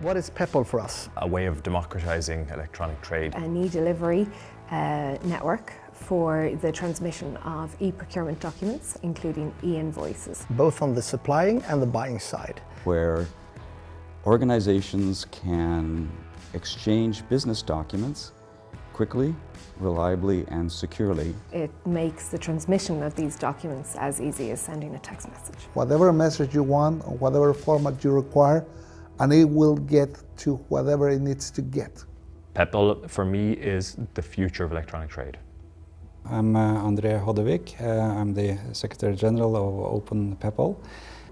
What is Peppol for us? A way of democratizing electronic trade. An e-delivery network for the transmission of e-procurement documents, including e-invoices. Both on the supplying and the buying side. Where organizations can exchange business documents quickly, reliably and securely. It makes the transmission of these documents as easy as sending a text message. Whatever message you want, or whatever format you require, and it will get to whatever it needs to get. Peppol, for me, is the future of electronic trade. I'm André Hoddevik. I'm the Secretary General of Open Peppol.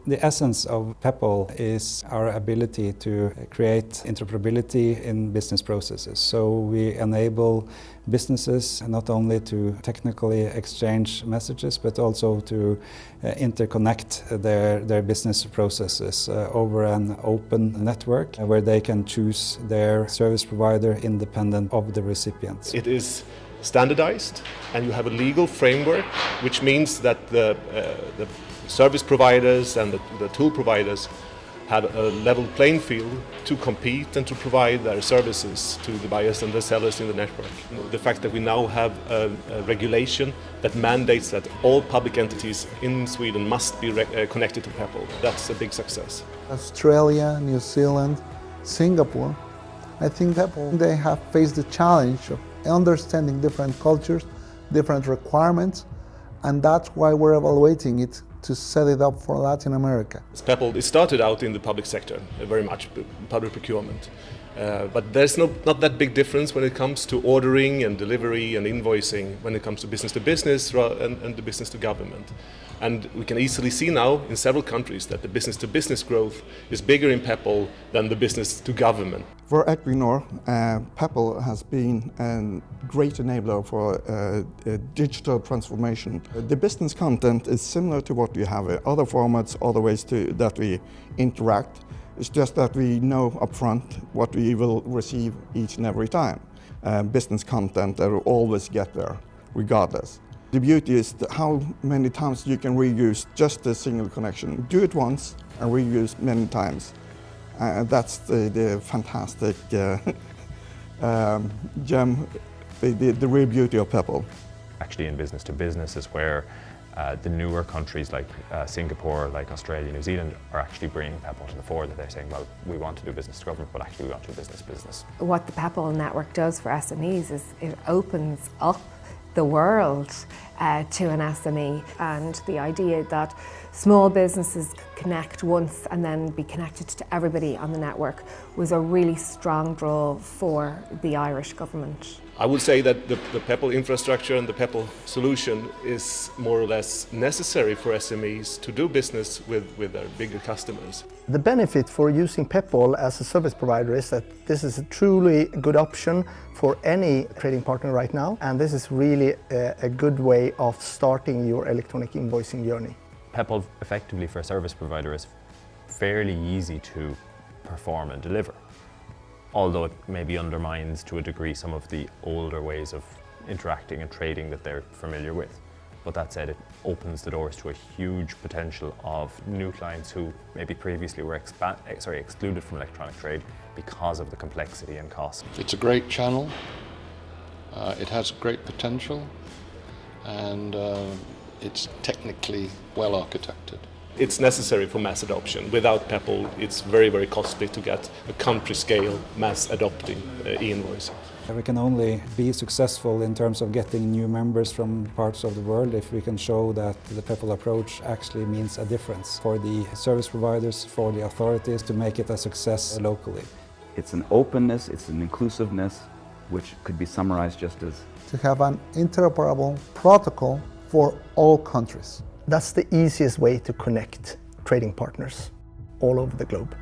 The essence of Peppol is our ability to create interoperability in business processes. So we enable businesses not only to technically exchange messages, but also to interconnect their business processes over an open network where they can choose their service provider independent of the recipients. It is standardized, and you have a legal framework, which means that the service providers and the tool providers have a level playing field to compete and to provide their services to the buyers and the sellers in the network. The fact that we now have a regulation that mandates that all public entities in Sweden must be connected to Peppol, that's a big success. Australia, New Zealand, Singapore, I think Peppol, they have faced the challenge of understanding different cultures, different requirements, and that's why we're evaluating it to set it up for Latin America. Peppol, it started out in the public sector, very much public procurement. But there's not that big difference when it comes to ordering and delivery and invoicing when it comes to business and the business to government. And we can easily see now in several countries that the business to business growth is bigger in Peppol than the business to government. For Equinor, Peppol has been a great enabler for digital transformation. The business content is similar to what you have in other formats, other ways that we interact. It's just that we know upfront what we will receive each and every time. Business content that will always get there, regardless. The beauty is how many times you can reuse just a single connection. Do it once and reuse many times. That's the fantastic gem, the real beauty of Peppol. Actually, in business to business is where the newer countries like Singapore, like Australia, New Zealand are actually bringing Peppol to the fore, that they're saying, well, we want to do business to government, but actually we want to do business to business. What the Peppol network does for SMEs is it opens up the world to an SME, and the idea that small businesses connect once and then be connected to everybody on the network was a really strong draw for the Irish government. I would say that the Peppol infrastructure and the Peppol solution is more or less necessary for SMEs to do business with their bigger customers. The benefit for using Peppol as a service provider is that this is a truly good option for any trading partner right now, and this is really a good way of starting your electronic invoicing journey. Peppol, effectively for a service provider, is fairly easy to perform and deliver, although it maybe undermines to a degree some of the older ways of interacting and trading that they're familiar with. But that said, it opens the doors to a huge potential of new clients who maybe previously were excluded from electronic trade because of the complexity and cost. It's a great channel, it has great potential, and it's technically well architected. It's necessary for mass adoption. Without Peppol, it's very, very costly to get a country-scale mass adopting e-invoicing. We can only be successful in terms of getting new members from parts of the world if we can show that the Peppol approach actually means a difference for the service providers, for the authorities, to make it a success locally. It's an openness, it's an inclusiveness, which could be summarized just as To have an interoperable protocol for all countries. That's the easiest way to connect trading partners all over the globe.